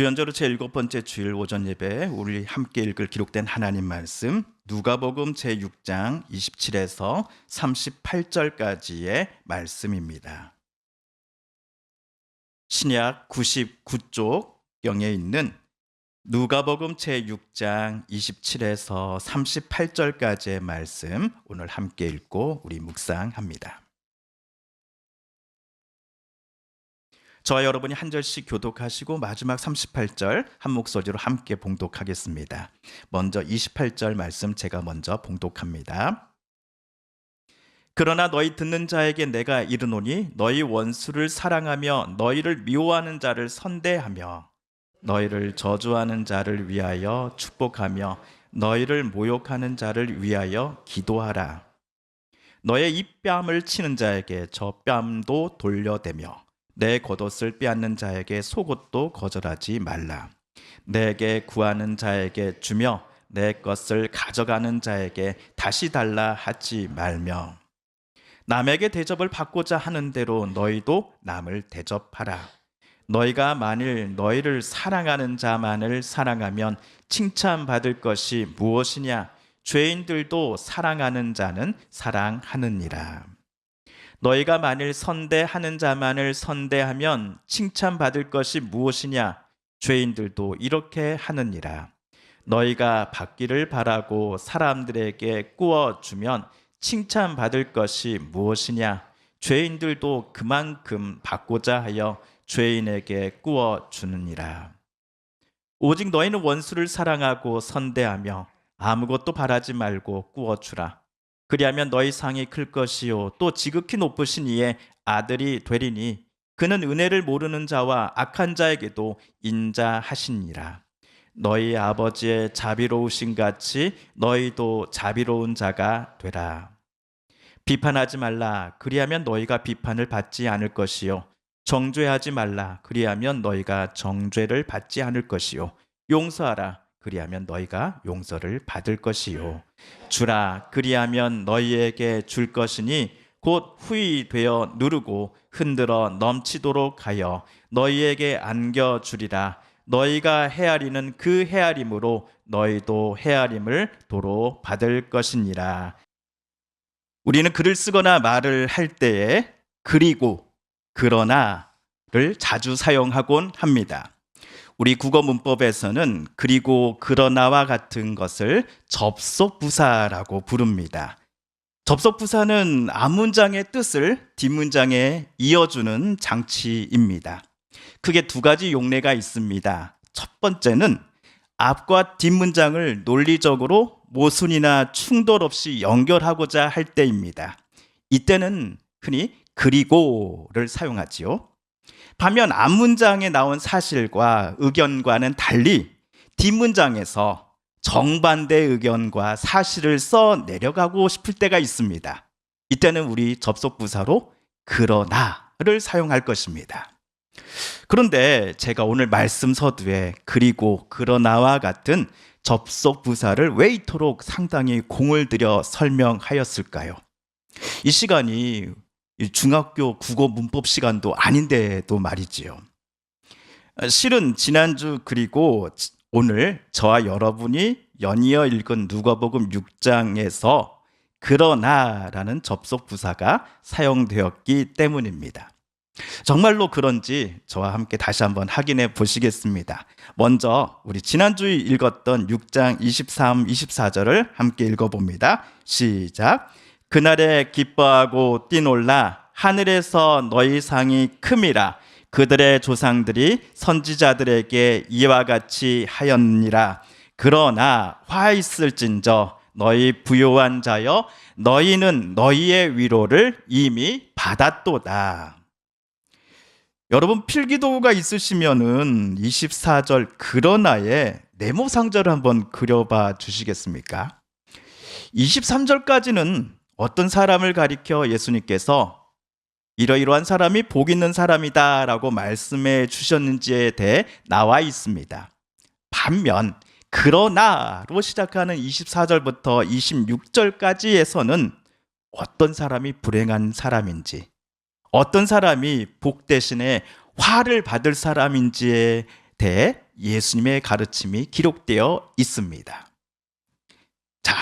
주연자로 제7번째 주일 오전 예배 우리 함께 읽을 기록된 하나님 말씀 누가복음 제6장 27에서 38절까지의 말씀입니다. 신약 99쪽경에 있는 누가복음 제6장 27에서 38절까지의 말씀 오늘 함께 읽고 우리 묵상합니다. 저와 여러분이 한 절씩 교독하시고 마지막 38절 한 목소리로 함께 봉독하겠습니다. 먼저 28절 말씀 제가 먼저 봉독합니다. 그러나 너희 듣는 자에게 내가 이르노니 너희 원수를 사랑하며 너희를 미워하는 자를 선대하며 너희를 저주하는 자를 위하여 축복하며 너희를 모욕하는 자를 위하여 기도하라. 너의 입뺨을 치는 자에게 저 뺨도 돌려대며 내 겉옷을 빼앗는 자에게 속옷도 거절하지 말라. 내게 구하는 자에게 주며 내 것을 가져가는 자에게 다시 달라 하지 말며 남에게 대접을 받고자 하는 대로 너희도 남을 대접하라. 너희가 만일 너희를 사랑하는 자만을 사랑하면 칭찬받을 것이 무엇이냐? 죄인들도 사랑하는 자는 사랑하느니라. 너희가 만일 선대하는 자만을 선대하면 칭찬받을 것이 무엇이냐? 죄인들도 이렇게 하느니라. 너희가 받기를 바라고 사람들에게 꾸어주면 칭찬받을 것이 무엇이냐? 죄인들도 그만큼 받고자 하여 죄인에게 꾸어주느니라. 오직 너희는 원수를 사랑하고 선대하며 아무것도 바라지 말고 꾸어주라. 그리하면 너희 상이 클 것이요 또 지극히 높으신 이의 아들이 되리니 그는 은혜를 모르는 자와 악한 자에게도 인자하시니라. 너희 아버지의 자비로우신 같이 너희도 자비로운 자가 되라. 비판하지 말라. 그리하면 너희가 비판을 받지 않을 것이요 정죄하지 말라. 그리하면 너희가 정죄를 받지 않을 것이요 용서하라. 그리하면 너희가 용서를 받을 것이요 주라. 그리하면 너희에게 줄 것이니 곧 후히 되어 누르고 흔들어 넘치도록 하여 너희에게 안겨주리라. 너희가 헤아리는 그 헤아림으로 너희도 헤아림을 도로 받을 것이니라. 우리는 글을 쓰거나 말을 할 때에 그리고 그러나를 자주 사용하곤 합니다. 우리 국어 문법에서는 그리고 그러나와 같은 것을 접속부사라고 부릅니다. 접속부사는 앞문장의 뜻을 뒷문장에 이어주는 장치입니다. 크게 두 가지 용례가 있습니다. 첫 번째는 앞과 뒷문장을 논리적으로 모순이나 충돌 없이 연결하고자 할 때입니다. 이때는 흔히 그리고를 사용하지요. 반면 앞문장에 나온 사실과 의견과는 달리 뒷문장에서 정반대의 의견과 사실을 써 내려가고 싶을 때가 있습니다. 이때는 우리 접속부사로 그러나를 사용할 것입니다. 그런데 제가 오늘 말씀 서두에 그리고 그러나와 같은 접속부사를 왜 이토록 상당히 공을 들여 설명하였을까요? 이 시간이 중학교 국어 문법 시간도 아닌데도 말이지요. 실은 지난주 그리고 오늘 저와 여러분이 연이어 읽은 누가복음 6장에서 그러나라는 접속부사가 사용되었기 때문입니다. 정말로 그런지 저와 함께 다시 한번 확인해 보시겠습니다. 먼저 우리 지난주 읽었던 6장 23, 24절을 함께 읽어봅니다. 시작. 그날에 기뻐하고 뛰놀라. 하늘에서 너희 상이 큼이라. 그들의 조상들이 선지자들에게 이와 같이 하였느니라. 그러나 화 있을진저 너희 부요한 자여 너희는 너희의 위로를 이미 받았도다. 여러분 필기도구가 있으시면은 24절 그러나의 네모상자를 한번 그려봐 주시겠습니까? 23절까지는 어떤 사람을 가리켜 예수님께서 이러이러한 사람이 복 있는 사람이다 라고 말씀해 주셨는지에 대해 나와 있습니다. 반면 그러나로 시작하는 24절부터 26절까지에서는 어떤 사람이 불행한 사람인지 어떤 사람이 복 대신에 화를 받을 사람인지에 대해 예수님의 가르침이 기록되어 있습니다. 자,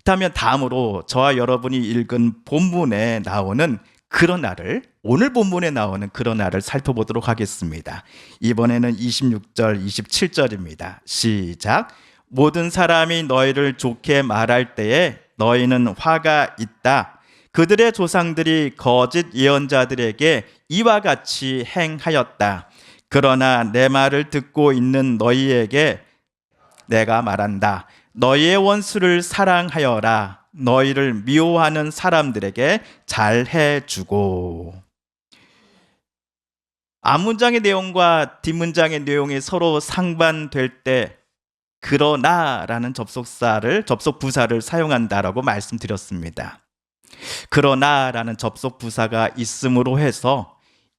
그렇다면 다음으로 저와 여러분이 읽은 본문에 나오는 그러나를, 오늘 본문에 나오는 그러나를 살펴보도록 하겠습니다. 이번에는 26절, 27절입니다. 시작. 모든 사람이 너희를 좋게 말할 때에 너희는 화가 있다. 그들의 조상들이 거짓 예언자들에게 이와 같이 행하였다. 그러나 내 말을 듣고 있는 너희에게 내가 말한다. 너희의 원수를 사랑하여라. 너희를 미워하는 사람들에게 잘해주고. 앞문장의 내용과 뒷문장의 내용이 서로 상반될 때 그러나라는 접속 부사를 사용한다라고 말씀드렸습니다. 그러나라는 접속 부사가 있음으로 해서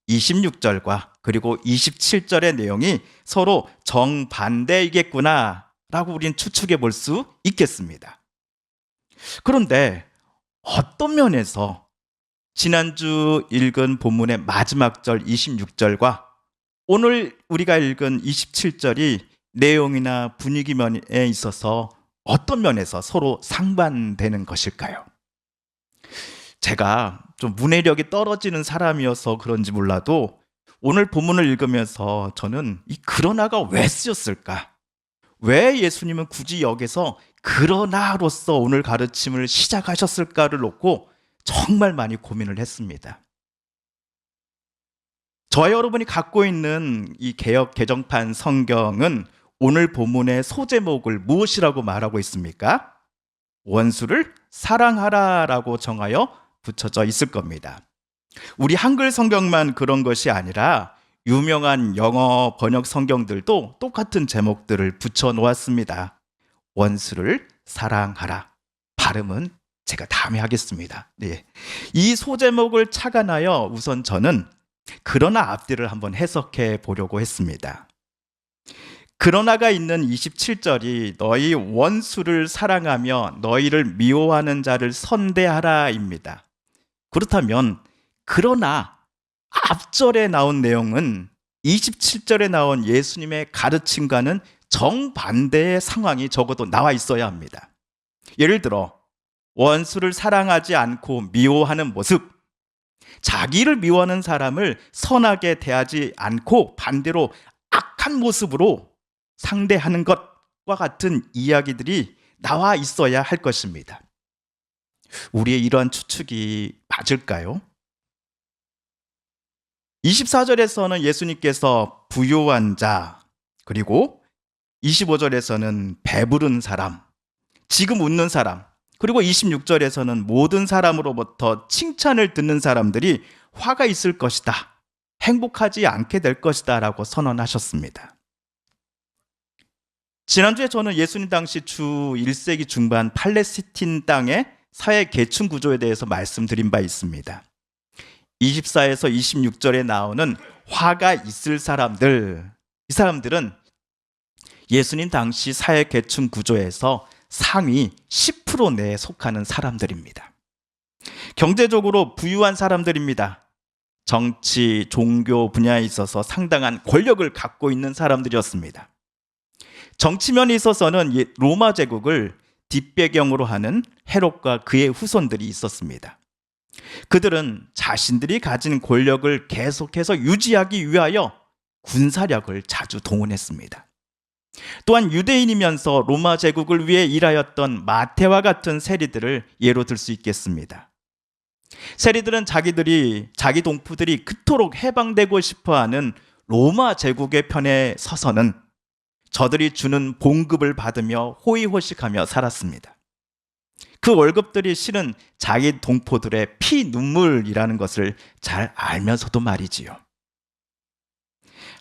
26절과 그리고 27절의 내용이 서로 정반대이겠구나 라고 우리는 추측해 볼 수 있겠습니다. 그런데 어떤 면에서 지난주 읽은 본문의 마지막 절 26절과 오늘 우리가 읽은 27절이 내용이나 분위기 면에 있어서 어떤 면에서 서로 상반되는 것일까요? 제가 좀 문해력이 떨어지는 사람이어서 그런지 몰라도 오늘 본문을 읽으면서 저는 이 그러나가 왜 쓰였을까? 왜 예수님은 굳이 여기서 그러나로서 오늘 가르침을 시작하셨을까를 놓고 정말 많이 고민을 했습니다. 저와 여러분이 갖고 있는 이 개역 개정판 성경은 오늘 본문의 소제목을 무엇이라고 말하고 있습니까? 원수를 사랑하라라고 정하여 붙여져 있을 겁니다. 우리 한글 성경만 그런 것이 아니라 유명한 영어 번역 성경들도 똑같은 제목들을 붙여 놓았습니다. 원수를 사랑하라. 발음은 제가 다음에 하겠습니다. 네. 이 소제목을 착안하여 우선 저는 그러나 앞뒤를 한번 해석해 보려고 했습니다. 그러나가 있는 27절이 너희 원수를 사랑하며 너희를 미워하는 자를 선대하라입니다. 그렇다면 그러나 앞절에 나온 내용은 27절에 나온 예수님의 가르침과는 정반대의 상황이 적어도 나와 있어야 합니다. 예를 들어 원수를 사랑하지 않고 미워하는 모습, 자기를 미워하는 사람을 선하게 대하지 않고 반대로 악한 모습으로 상대하는 것과 같은 이야기들이 나와 있어야 할 것입니다. 우리의 이러한 추측이 맞을까요? 24절에서는 예수님께서 부요한 자, 그리고 25절에서는 배부른 사람, 지금 웃는 사람, 그리고 26절에서는 모든 사람으로부터 칭찬을 듣는 사람들이 화가 있을 것이다, 행복하지 않게 될 것이다 라고 선언하셨습니다. 지난주에 저는 예수님 당시 주 1세기 중반 팔레스틴 땅의 사회 계층 구조에 대해서 말씀드린 바 있습니다. 24에서 26절에 나오는 화가 있을 사람들, 이 사람들은 예수님 당시 사회 계층 구조에서 상위 10% 내에 속하는 사람들입니다. 경제적으로 부유한 사람들입니다. 정치, 종교 분야에 있어서 상당한 권력을 갖고 있는 사람들이었습니다. 정치면에 있어서는 로마 제국을 뒷배경으로 하는 헤롯과 그의 후손들이 있었습니다. 그들은 자신들이 가진 권력을 계속해서 유지하기 위하여 군사력을 자주 동원했습니다. 또한 유대인이면서 로마 제국을 위해 일하였던 마태와 같은 세리들을 예로 들 수 있겠습니다. 세리들은 자기 동포들이 그토록 해방되고 싶어하는 로마 제국의 편에 서서는 저들이 주는 봉급을 받으며 호의호식하며 살았습니다. 그 월급들이 실은 자기 동포들의 피 눈물이라는 것을 잘 알면서도 말이지요.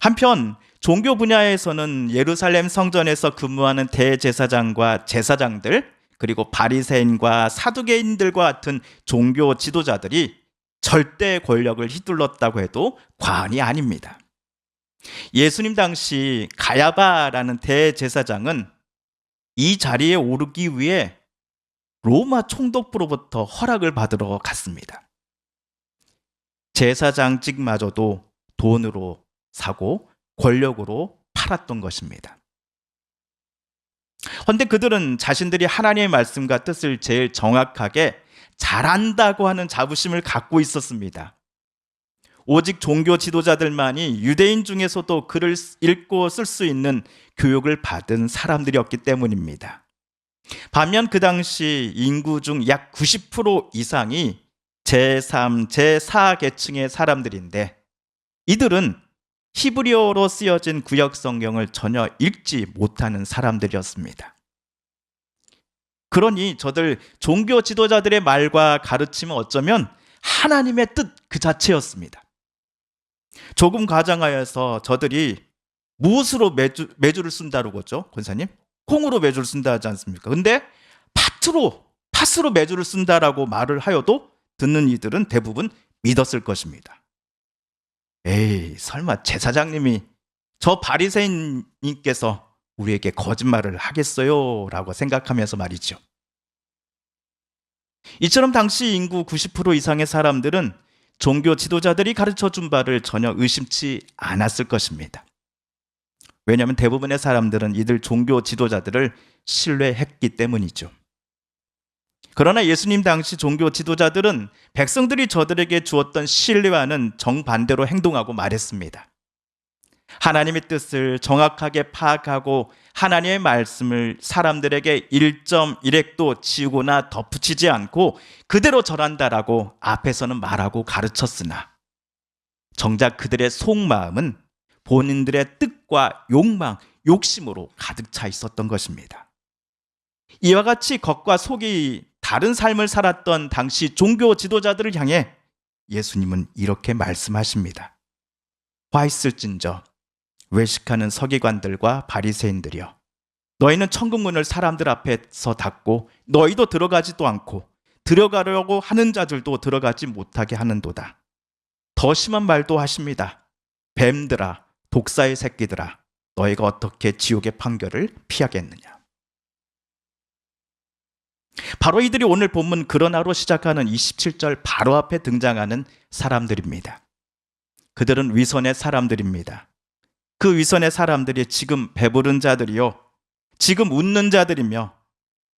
한편 종교 분야에서는 예루살렘 성전에서 근무하는 대제사장과 제사장들, 그리고 바리새인과 사두개인들과 같은 종교 지도자들이 절대 권력을 휘둘렀다고 해도 과언이 아닙니다. 예수님 당시 가야바라는 대제사장은 이 자리에 오르기 위해 로마 총독부로부터 허락을 받으러 갔습니다. 제사장직마저도 돈으로 사고 권력으로 팔았던 것입니다. 그런데 그들은 자신들이 하나님의 말씀과 뜻을 제일 정확하게 잘한다고 하는 자부심을 갖고 있었습니다. 오직 종교 지도자들만이 유대인 중에서도 글을 읽고 쓸 수 있는 교육을 받은 사람들이었기 때문입니다. 반면 그 당시 인구 중 약 90% 이상이 제3, 제4 계층의 사람들인데 이들은 히브리어로 쓰여진 구약 성경을 전혀 읽지 못하는 사람들이었습니다. 그러니 저들 종교 지도자들의 말과 가르침은 어쩌면 하나님의 뜻 그 자체였습니다. 조금 과장하여서 저들이 무엇으로 매주를 쓴다고 그러죠, 권사님? 콩으로 매주를 쓴다 하지 않습니까? 근데 팥으로 매주를 쓴다라고 말을 하여도 듣는 이들은 대부분 믿었을 것입니다. 에이, 설마 제사장님이 저 바리새인님께서 우리에게 거짓말을 하겠어요? 라고 생각하면서 말이죠. 이처럼 당시 인구 90% 이상의 사람들은 종교 지도자들이 가르쳐준 바를 전혀 의심치 않았을 것입니다. 왜냐하면 대부분의 사람들은 이들 종교 지도자들을 신뢰했기 때문이죠. 그러나 예수님 당시 종교 지도자들은 백성들이 저들에게 주었던 신뢰와는 정반대로 행동하고 말했습니다. 하나님의 뜻을 정확하게 파악하고 하나님의 말씀을 사람들에게 1.1획도 지우거나 덧붙이지 않고 그대로 절한다라고 앞에서는 말하고 가르쳤으나 정작 그들의 속마음은 본인들의 뜻과 욕망, 욕심으로 가득 차 있었던 것입니다. 이와 같이 겉과 속이 다른 삶을 살았던 당시 종교 지도자들을 향해 예수님은 이렇게 말씀하십니다. 화 있을진저 외식하는 서기관들과 바리새인들이여, 너희는 천국문을 사람들 앞에서 닫고 너희도 들어가지도 않고 들어가려고 하는 자들도 들어가지 못하게 하는도다. 더 심한 말도 하십니다. 뱀들아, 독사의 새끼들아, 너희가 어떻게 지옥의 판결을 피하겠느냐. 바로 이들이 오늘 본문 그러나로 시작하는 27절 바로 앞에 등장하는 사람들입니다. 그들은 위선의 사람들입니다. 그 위선의 사람들이 지금 배부른 자들이요, 지금 웃는 자들이며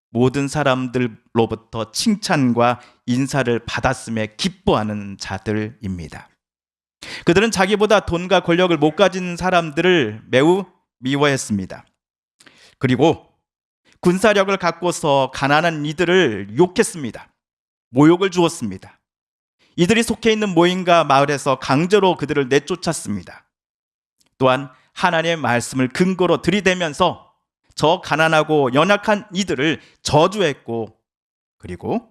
모든 사람들로부터 칭찬과 인사를 받았음에 기뻐하는 자들입니다. 그들은 자기보다 돈과 권력을 못 가진 사람들을 매우 미워했습니다. 그리고 군사력을 갖고서 가난한 이들을 욕했습니다. 모욕을 주었습니다. 이들이 속해 있는 모임과 마을에서 강제로 그들을 내쫓았습니다. 또한 하나님의 말씀을 근거로 들이대면서 저 가난하고 연약한 이들을 저주했고 그리고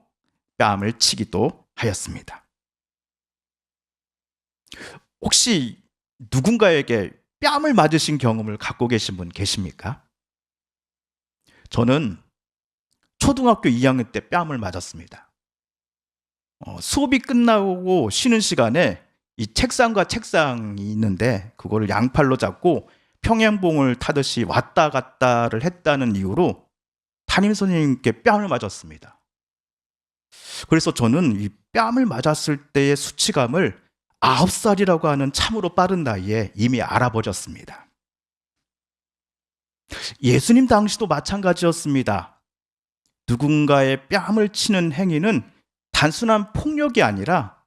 뺨을 치기도 하였습니다. 혹시 누군가에게 뺨을 맞으신 경험을 갖고 계신 분 계십니까? 저는 초등학교 2학년 때 뺨을 맞았습니다. 수업이 끝나고 쉬는 시간에 이 책상과 책상이 있는데 그거를 양팔로 잡고 평행봉을 타듯이 왔다 갔다를 했다는 이유로 담임선생님께 뺨을 맞았습니다. 그래서 저는 이 뺨을 맞았을 때의 수치감을 9살이라고 하는 참으로 빠른 나이에 이미 알아버렸습니다. 예수님 당시도 마찬가지였습니다. 누군가의 뺨을 치는 행위는 단순한 폭력이 아니라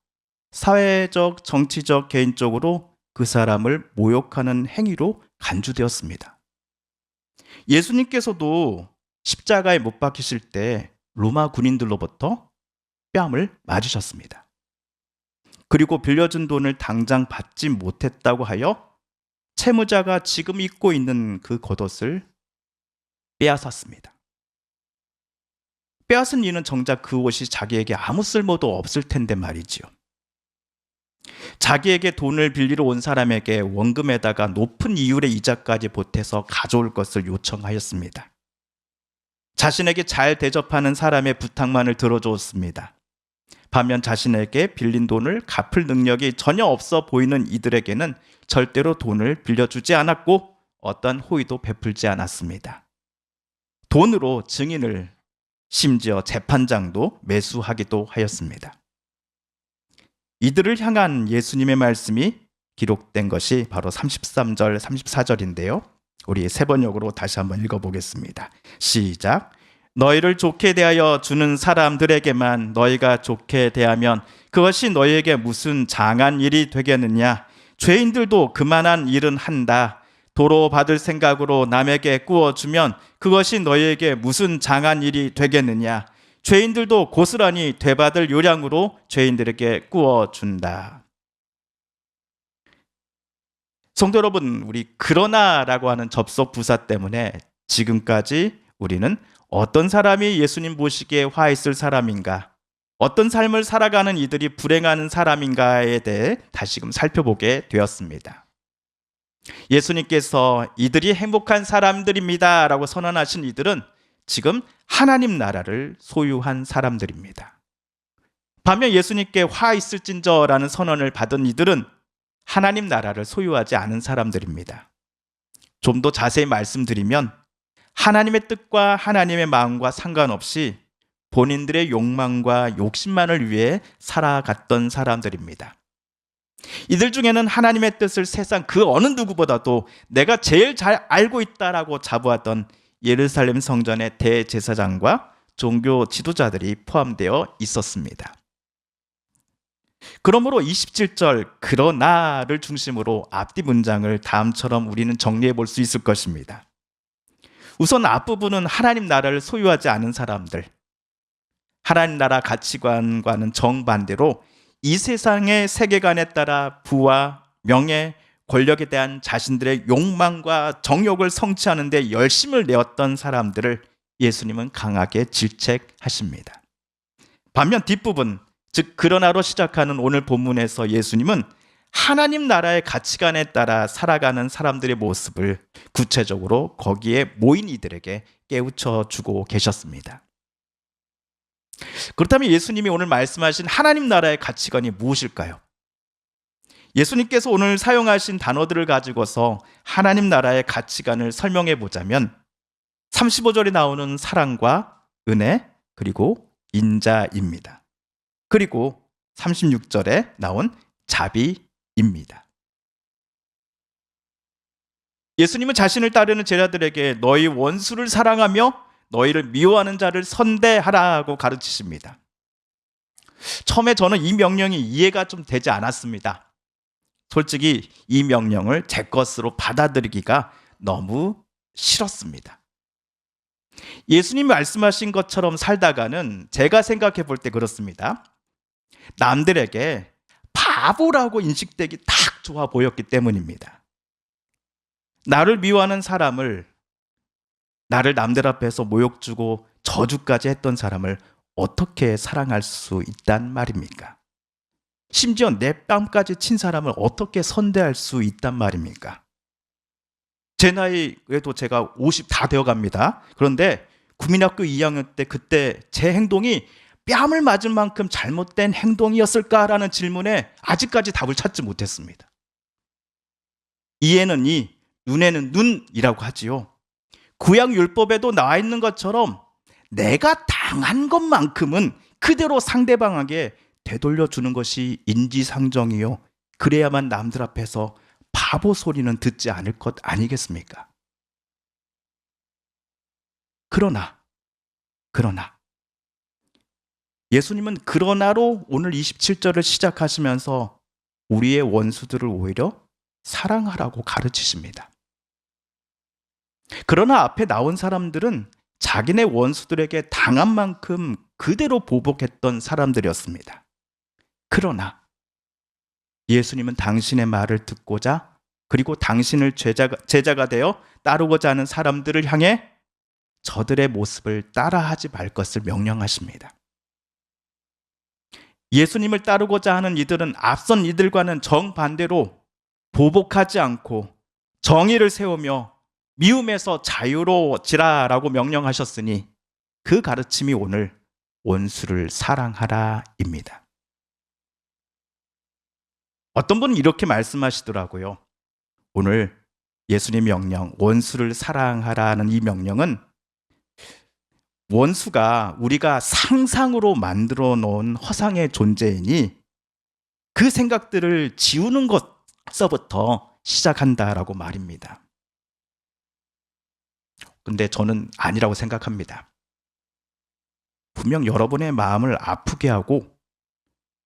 사회적, 정치적, 개인적으로 그 사람을 모욕하는 행위로 간주되었습니다. 예수님께서도 십자가에 못 박히실 때 로마 군인들로부터 뺨을 맞으셨습니다. 그리고 빌려준 돈을 당장 받지 못했다고 하여 채무자가 지금 입고 있는 그 겉옷을 빼앗았습니다. 빼앗은 이는 정작 그 옷이 자기에게 아무 쓸모도 없을 텐데 말이지요. 자기에게 돈을 빌리러 온 사람에게 원금에다가 높은 이율의 이자까지 보태서 가져올 것을 요청하였습니다. 자신에게 잘 대접하는 사람의 부탁만을 들어주었습니다. 반면 자신에게 빌린 돈을 갚을 능력이 전혀 없어 보이는 이들에게는 절대로 돈을 빌려주지 않았고 어떠한 호의도 베풀지 않았습니다. 돈으로 증인을, 심지어 재판장도 매수하기도 하였습니다. 이들을 향한 예수님의 말씀이 기록된 것이 바로 33절, 34절인데요. 우리 세 번역으로 다시 한번 읽어보겠습니다. 시작. 너희를 좋게 대하여 주는 사람들에게만 너희가 좋게 대하면 그것이 너희에게 무슨 장한 일이 되겠느냐? 죄인들도 그만한 일은 한다. 도로 받을 생각으로 남에게 꾸어주면 그것이 너희에게 무슨 장한 일이 되겠느냐? 죄인들도 고스란히 되받을 요량으로 죄인들에게 꾸어준다. 성도 여러분, 우리 그러나라고 하는 접속 부사 때문에 지금까지 우리는 어떤 사람이 예수님 보시기에 화 있을 사람인가, 어떤 삶을 살아가는 이들이 불행한 사람인가에 대해 다시금 살펴보게 되었습니다. 예수님께서 이들이 행복한 사람들입니다 라고 선언하신 이들은 지금 하나님 나라를 소유한 사람들입니다. 반면 예수님께 화 있을진저라는 선언을 받은 이들은 하나님 나라를 소유하지 않은 사람들입니다. 좀 더 자세히 말씀드리면 하나님의 뜻과 하나님의 마음과 상관없이 본인들의 욕망과 욕심만을 위해 살아갔던 사람들입니다. 이들 중에는 하나님의 뜻을 세상 그 어느 누구보다도 내가 제일 잘 알고 있다라고 자부하던 예루살렘 성전의 대제사장과 종교 지도자들이 포함되어 있었습니다. 그러므로 27절 그러나를 중심으로 앞뒤 문장을 다음처럼 우리는 정리해 볼 수 있을 것입니다. 우선 앞부분은 하나님 나라를 소유하지 않은 사람들, 하나님 나라 가치관과는 정반대로 이 세상의 세계관에 따라 부와 명예, 권력에 대한 자신들의 욕망과 정욕을 성취하는 데 열심을 내었던 사람들을 예수님은 강하게 질책하십니다. 반면 뒷부분, 즉 그러나로 시작하는 오늘 본문에서 예수님은 하나님 나라의 가치관에 따라 살아가는 사람들의 모습을 구체적으로 거기에 모인 이들에게 깨우쳐 주고 계셨습니다. 그렇다면 예수님이 오늘 말씀하신 하나님 나라의 가치관이 무엇일까요? 예수님께서 오늘 사용하신 단어들을 가지고서 하나님 나라의 가치관을 설명해 보자면 35절에 나오는 사랑과 은혜 그리고 인자입니다. 그리고 36절에 나온 자비입니다. 예수님은 자신을 따르는 제자들에게 너희 원수를 사랑하며 너희를 미워하는 자를 선대하라고 가르치십니다. 처음에 저는 이 명령이 이해가 좀 되지 않았습니다. 솔직히 이 명령을 제 것으로 받아들이기가 너무 싫었습니다. 예수님이 말씀하신 것처럼 살다가는 제가 생각해 볼 때 그렇습니다. 남들에게 바보라고 인식되기 딱 좋아 보였기 때문입니다. 나를 미워하는 사람을, 나를 남들 앞에서 모욕 주고 저주까지 했던 사람을 어떻게 사랑할 수 있단 말입니까? 심지어 내 뺨까지 친 사람을 어떻게 선대할 수 있단 말입니까? 제 나이에도 제가 50 다 되어 갑니다. 그런데 국민학교 2학년 때 그때 제 행동이 뺨을 맞을 만큼 잘못된 행동이었을까라는 질문에 아직까지 답을 찾지 못했습니다. 이에는 이, 눈에는 눈이라고 하지요. 구약 율법에도 나와 있는 것처럼 내가 당한 것만큼은 그대로 상대방에게 되돌려주는 것이 인지상정이요. 그래야만 남들 앞에서 바보 소리는 듣지 않을 것 아니겠습니까? 그러나 예수님은 그러나로 오늘 27절을 시작하시면서 우리의 원수들을 오히려 사랑하라고 가르치십니다. 그러나 앞에 나온 사람들은 자기네 원수들에게 당한 만큼 그대로 보복했던 사람들이었습니다. 그러나 예수님은 당신의 말을 듣고자 그리고 당신을 제자가 되어 따르고자 하는 사람들을 향해 저들의 모습을 따라하지 말 것을 명령하십니다. 예수님을 따르고자 하는 이들은 앞선 이들과는 정반대로 보복하지 않고 정의를 세우며 미움에서 자유로워지라라고 명령하셨으니 그 가르침이 오늘 원수를 사랑하라입니다. 어떤 분은 이렇게 말씀하시더라고요. 오늘 예수님 명령, 원수를 사랑하라는 이 명령은 원수가 우리가 상상으로 만들어 놓은 허상의 존재이니 그 생각들을 지우는 것서부터 시작한다라고 말입니다. 근데 저는 아니라고 생각합니다. 분명 여러분의 마음을 아프게 하고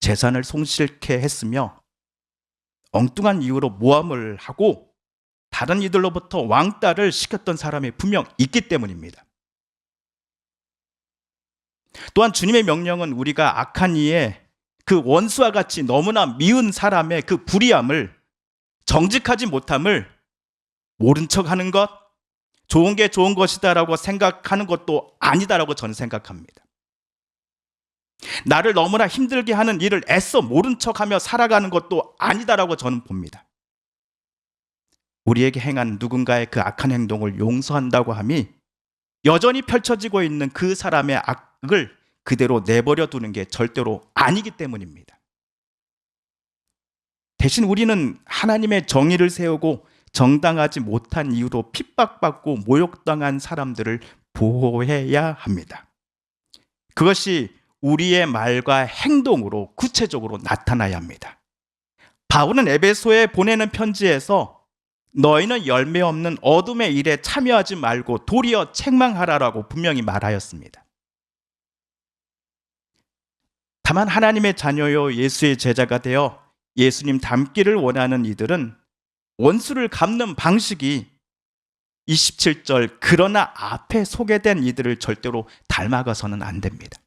재산을 손실케 했으며 엉뚱한 이유로 모함을 하고 다른 이들로부터 왕따를 시켰던 사람이 분명 있기 때문입니다. 또한 주님의 명령은 우리가 악한 이에 그 원수와 같이 너무나 미운 사람의 그 불의함을, 정직하지 못함을 모른 척하는 것, 좋은 게 좋은 것이다라고 생각하는 것도 아니다라고 저는 생각합니다. 나를 너무나 힘들게 하는 일을 애써 모른 척하며 살아가는 것도 아니다라고 저는 봅니다. 우리에게 행한 누군가의 그 악한 행동을 용서한다고 함이 여전히 펼쳐지고 있는 그 사람의 악을 그대로 내버려 두는 게 절대로 아니기 때문입니다. 대신 우리는 하나님의 정의를 세우고 정당하지 못한 이유로 핍박받고 모욕당한 사람들을 보호해야 합니다. 그것이 우리의 말과 행동으로 구체적으로 나타나야 합니다. 바울은 에베소에 보내는 편지에서 너희는 열매 없는 어둠의 일에 참여하지 말고 도리어 책망하라라고 분명히 말하였습니다. 다만 하나님의 자녀요 예수의 제자가 되어 예수님 닮기를 원하는 이들은 원수를 갚는 방식이 27절 그러나 앞에 소개된 이들을 절대로 닮아가서는 안 됩니다.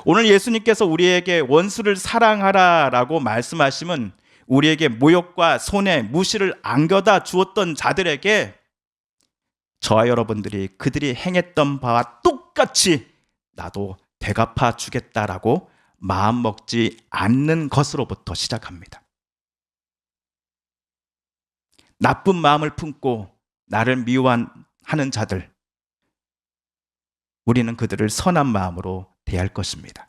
오늘 예수님께서 우리에게 원수를 사랑하라라고 말씀하심은 우리에게 모욕과 손해, 무시를 안겨다 주었던 자들에게 저와 여러분들이 그들이 행했던 바와 똑같이 나도 되갚아 주겠다라고 마음 먹지 않는 것으로부터 시작합니다. 나쁜 마음을 품고 나를 미워하는 자들, 우리는 그들을 선한 마음으로 대할 것입니다.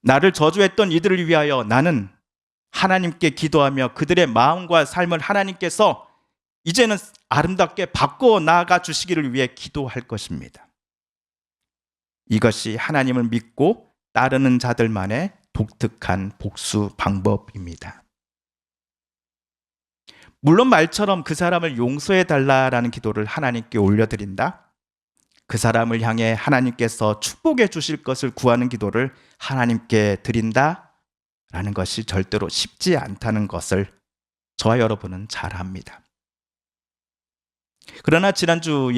나를 저주했던 이들을 위하여 나는 하나님께 기도하며 그들의 마음과 삶을 하나님께서 이제는 아름답게 바꿔 나아가 주시기를 위해 기도할 것입니다. 이것이 하나님을 믿고 따르는 자들만의 독특한 복수 방법입니다. 물론 말처럼 그 사람을 용서해 달라라는 기도를 하나님께 올려드린다. 그 사람을 향해 하나님께서 축복해 주실 것을 구하는 기도를 하나님께 드린다라는 것이 절대로 쉽지 않다는 것을 저와 여러분은 잘 압니다. 그러나 지난주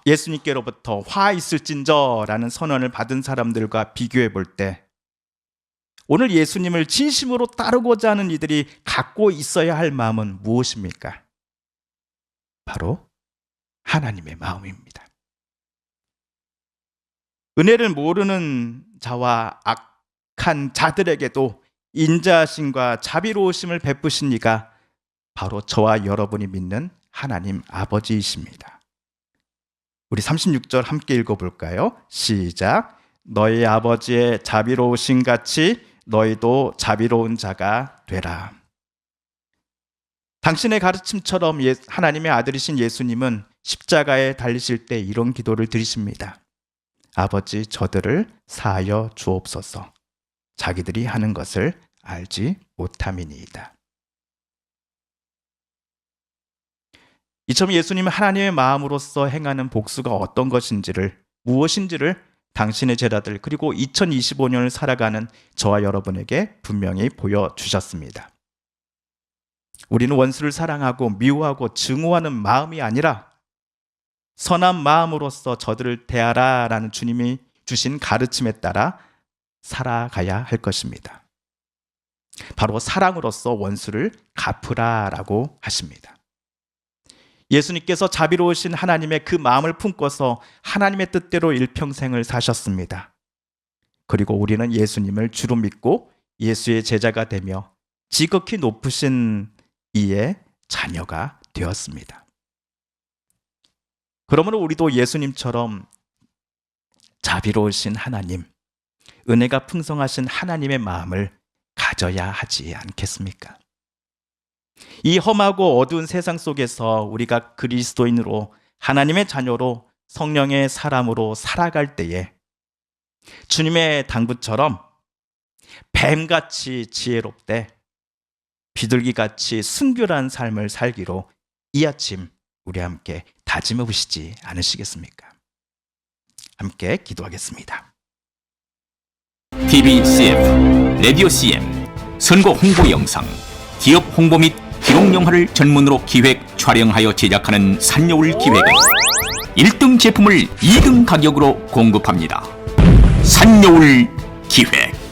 예수님께로부터 화 있을진저라는 선언을 받은 사람들과 비교해 볼 때 오늘 예수님을 진심으로 따르고자 하는 이들이 갖고 있어야 할 마음은 무엇입니까? 바로 하나님의 마음입니다. 은혜를 모르는 자와 악한 자들에게도 인자하심과 자비로우심을 베푸신 이가 바로 저와 여러분이 믿는 하나님 아버지이십니다. 우리 36절 함께 읽어볼까요? 시작. 너희 아버지의 자비로우심 같이 너희도 자비로운 자가 되라. 당신의 가르침처럼 하나님의 아들이신 예수님은 십자가에 달리실 때 이런 기도를 드리십니다. 아버지, 저들을 사하여 주옵소서. 자기들이 하는 것을 알지 못함이니이다. 이처럼 예수님은 하나님의 마음으로서 행하는 복수가 어떤 것인지를, 무엇인지를 당신의 제자들 그리고 2025년을 살아가는 저와 여러분에게 분명히 보여주셨습니다. 우리는 원수를 사랑하고 미워하고 증오하는 마음이 아니라 선한 마음으로서 저들을 대하라라는 주님이 주신 가르침에 따라 살아가야 할 것입니다. 바로 사랑으로서 원수를 갚으라라고 하십니다. 예수님께서 자비로우신 하나님의 그 마음을 품고서 하나님의 뜻대로 일평생을 사셨습니다. 그리고 우리는 예수님을 주로 믿고 예수의 제자가 되며 지극히 높으신 이의 자녀가 되었습니다. 그러므로 우리도 예수님처럼 자비로우신 하나님, 은혜가 풍성하신 하나님의 마음을 가져야 하지 않겠습니까? 이 험하고 어두운 세상 속에서 우리가 그리스도인으로 하나님의 자녀로 성령의 사람으로 살아갈 때에 주님의 당부처럼 뱀같이 지혜롭되 비둘기같이 순결한 삶을 살기로 이 아침 우리 함께 다짐해 보시지 않으시겠습니까? 함께 기도하겠습니다. TV CF, 라디오 CM, 선거 홍보 영상, 기업 홍보 및 기록 영화를 전문으로 기획, 촬영하여 제작하는 산여울 기획은 1등 제품을 2등 가격으로 공급합니다. 산여울 기획.